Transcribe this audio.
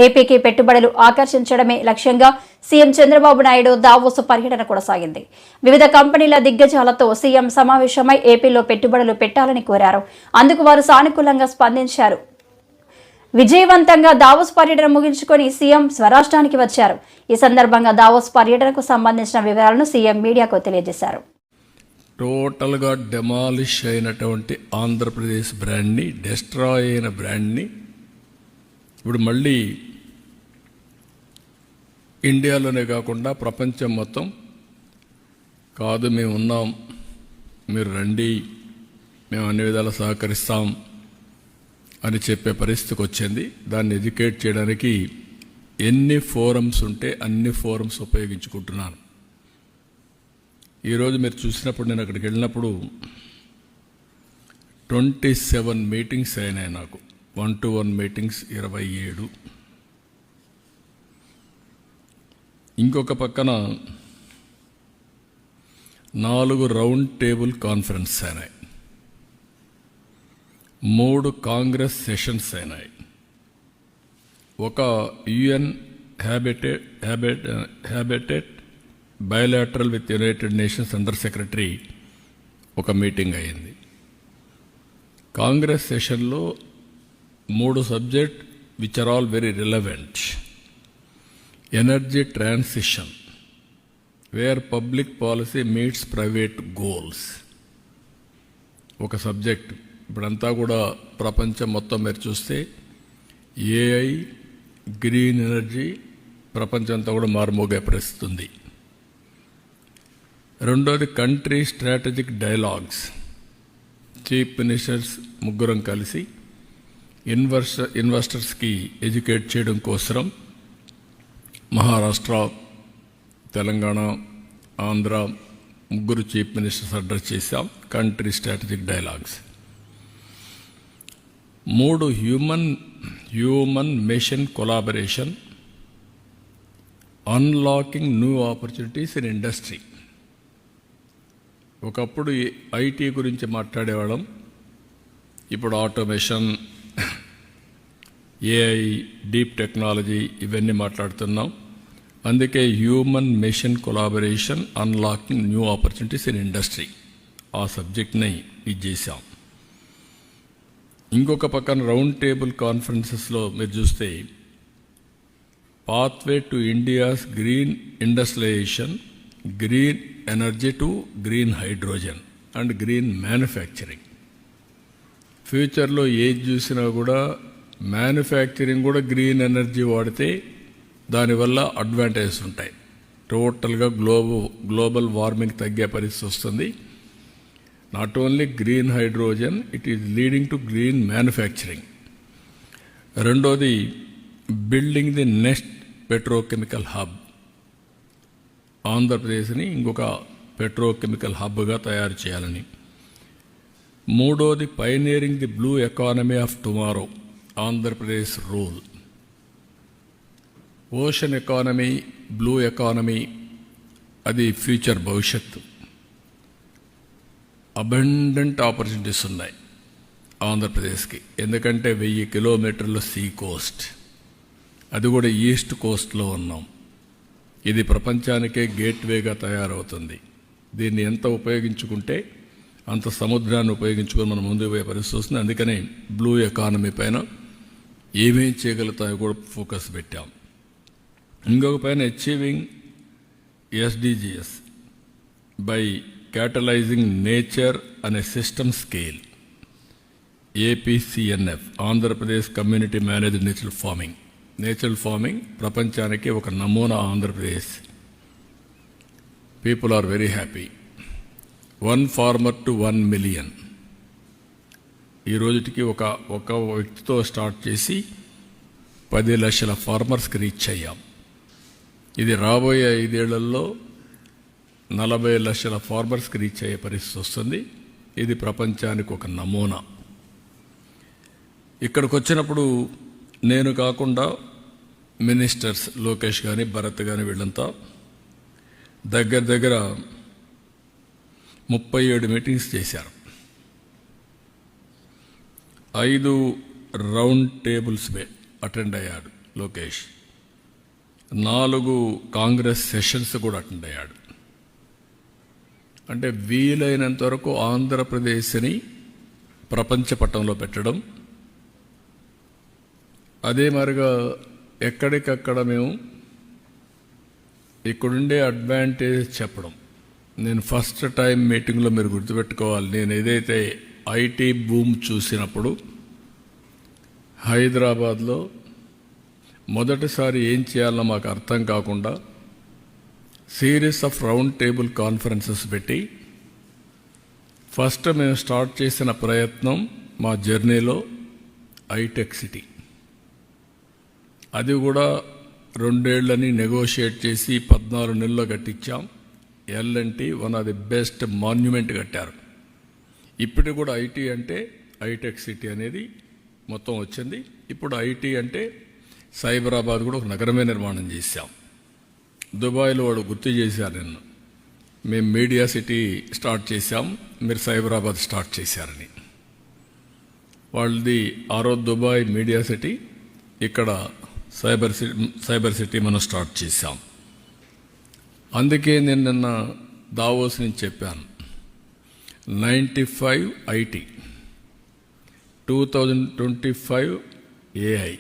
ఏపీకి పెట్టుబడులు ఆకర్షించడమే లక్ష్యంగా సీఎం చంద్రబాబు నాయుడు దావోస్ పర్యటన కొనసాగింది. వివిధ కంపెనీల దిగ్గజాలతో సీఎం సమావేశమై ఏపీలో పెట్టుబడులు పెట్టాలని కోరారు. అందుకు వారు సానుకూలంగా స్పందించారు. విజయవంతంగా దావోస్ పర్యటన ముగించుకొని సీఎం స్వరాష్ట్రానికి వచ్చారు. ఈ సందర్భంగా దావోస్ పర్యటనకు సంబంధించిన వివరాలను సీఎం మీడియాకు తెలియజేశారు. టోటల్గా డెమాలిష్ అయినటువంటి ఆంధ్రప్రదేశ్ బ్రాండ్ని, డెస్ట్రాయ్ అయిన బ్రాండ్ని ఇప్పుడు మళ్ళీ ఇండియాలోనే కాకుండా ప్రపంచం మొత్తం కాదు, మేము ఉన్నాం, మీరు రండి, మేము అన్ని విధాలా సహకరిస్తాం అని చెప్పే పరిస్థితికి వచ్చింది. దాన్ని ఎడ్యుకేట్ చేయడానికి ఎన్ని ఫోరమ్స్ ఉంటే అన్ని ఫోరమ్స్ ఉపయోగించుకుంటున్నాను. ఈరోజు మీరు చూసినప్పుడు, నేను అక్కడికి వెళ్ళినప్పుడు 27 మీటింగ్స్ అయినాయి నాకు. 1-to-1 meetings 27. ఇంకొక పక్కన 4 రౌండ్ టేబుల్ కాన్ఫరెన్స్ అయినాయి, 3 కాంగ్రెస్ సెషన్స్ అయినాయి, ఒక UN habitat bilateral with United Nations under secretary ఒక మీటింగ్ అయింది. కాంగ్రెస్ సెషన్లో 3 subject which are all very relevant. Energy transition, where public policy meets private goals ఒక సబ్జెక్ట్. ఇప్పుడంతా కూడా ప్రపంచం మొత్తం మీరు చూస్తే ఏఐ, గ్రీన్ ఎనర్జీ ప్రపంచం అంతా కూడా మారుమోగే పరిస్థితి ఉంది. రెండోది country strategic dialogues. Chief ministers ముగ్గురం కలిసి ఇన్వెస్టర్స్కి ఎడ్యుకేట్ చేయడం కోసం మహారాష్ట్ర, తెలంగాణ, ఆంధ్ర ముగ్గురు చీఫ్ మినిస్టర్స్ అడ్రస్ చేశాం. Country strategic dialogues. 3 human mission collaboration, unlocking new opportunities in industry. ఒకప్పుడు ఐటీ గురించి మాట్లాడేవాళ్ళం, ఇప్పుడు ఆటోమేషన్, ఏఐ, డీప్ టెక్నాలజీ ఇవన్నీ మాట్లాడుతున్నాం. అందుకే human mission collaboration, unlocking new opportunities in industry ఆ సబ్జెక్ట్ని ఇది చేశాం. ఇంకొక పక్కన రౌండ్ టేబుల్ కాన్ఫరెన్సెస్లో మీరు చూస్తే pathway to India's green industrialisation, green energy to green hydrogen and green manufacturing. ఫ్యూచర్లో ఏది చూసినా కూడా మ్యానుఫ్యాక్చరింగ్ కూడా గ్రీన్ ఎనర్జీ వాడితే దానివల్ల అడ్వాంటేజెస్ ఉంటాయి. టోటల్గా గ్లోబల్ వార్మింగ్ తగ్గే పరిస్థితి వస్తుంది. Not only green hydrogen, it is leading to green manufacturing. రెండోది building the next petrochemical hub. ఆంధ్రప్రదేశ్ని ఇంకొక పెట్రోకెమికల్ హబ్గా తయారు చేయాలని. మూడోది pioneering the blue economy of tomorrow, Andhra Pradesh rule. Ocean economy, blue economy అది ఫ్యూచర్ భవిష్యత్తు. అబండెంట్ ఆపర్చునిటీస్ ఉన్నాయి ఆంధ్రప్రదేశ్కి. ఎందుకంటే 1000 కిలోమీటర్ల సీ కోస్ట్, అది కూడా ఈస్ట్ కోస్ట్లో ఉన్నాం. ఇది ప్రపంచానికే గేట్వేగా తయారవుతుంది. దీన్ని ఎంత ఉపయోగించుకుంటే అంత సముద్రాన్ని ఉపయోగించుకొని మనం ముందుకు పోయే పరిస్థితి వస్తుంది. అందుకని బ్లూ ఎకానమీ పైన ఏమేం చేయగలుగుతాయో కూడా ఫోకస్ పెట్టాం. ఇంకొక పైన achieving SDGs by catalyzing nature అనే system scale. APCNF, Andhra Pradesh community managed natural farming ప్రపంచానికి ఒక నమూనా. Andhra Pradesh people are very happy. 1 farmer to 1 million. ఈ రోజుకి ఒక వ్యక్తితో స్టార్ట్ చేసి 10 లక్షల ఫార్మర్స్కి రీచ్ అయ్యాం. ఇది రాబోయే 5 ఏళ్లలో 40 లక్షల ఫార్మర్స్కి రీచ్ అయ్యే పరిస్థితి వస్తుంది. ఇది ప్రపంచానికి ఒక నమూనా. ఇక్కడికి వచ్చినప్పుడు నేను కాకుండా మినిస్టర్స్ లోకేష్ కానీ, భరత్ కానీ వీళ్ళంతా దగ్గర 37 మీటింగ్స్ చేశారు. 5 రౌండ్ టేబుల్స్ అటెండ్ అయ్యాడు. లోకేష్. 4 కాంగ్రెస్ సెషన్స్ కూడా అటెండ్ అయ్యాడు. అంటే వీలైనంత వరకు ఆంధ్రప్రదేశ్ని ప్రపంచ పటంలో పెట్టడం, అదే మరిగా ఎక్కడికక్కడ మేము ఇక్కడుండే అడ్వాంటేజ్ చెప్పడం. నేను ఫస్ట్ టైం మీటింగ్లో మీరు గుర్తుపెట్టుకోవాలి, నేను ఏదైతే ఐటీ బూమ్ చూసినప్పుడు హైదరాబాద్లో మొదటిసారి ఏం చేయాలో మాకు అర్థం కాకుండా series of round table conferences పెట్టి ఫస్ట్ మేము స్టార్ట్ చేసిన ప్రయత్నం మా జర్నీలో ఐటెక్ సిటీ. అది కూడా 2 ఏళ్లని నెగోషియేట్ చేసి 14 నెలల్లో కట్టించాం. L&T one of the best monument కట్టారు. ఇప్పుడు కూడా ఐటీ అంటే ఐటెక్ సిటీ అనేది మొత్తం వచ్చింది. ఇప్పుడు ఐటీ అంటే సైబరాబాద్ కూడా ఒక నగరమే నిర్మాణం చేశాం. దుబాయ్లో వాడు గుర్తు చేశారు నిన్ను, మేము మీడియా సిటీ స్టార్ట్ చేశాం, మీరు సైబరాబాద్ స్టార్ట్ చేశారని. వాళ్ళది ఆ రోజు దుబాయ్ మీడియా సిటీ, ఇక్కడ సైబర్ సిటీ మనం స్టార్ట్ చేశాం. అందుకే నేను నిన్న దావోస్ నుంచి చెప్పాను, 95 ఐటీ, 2025 AI.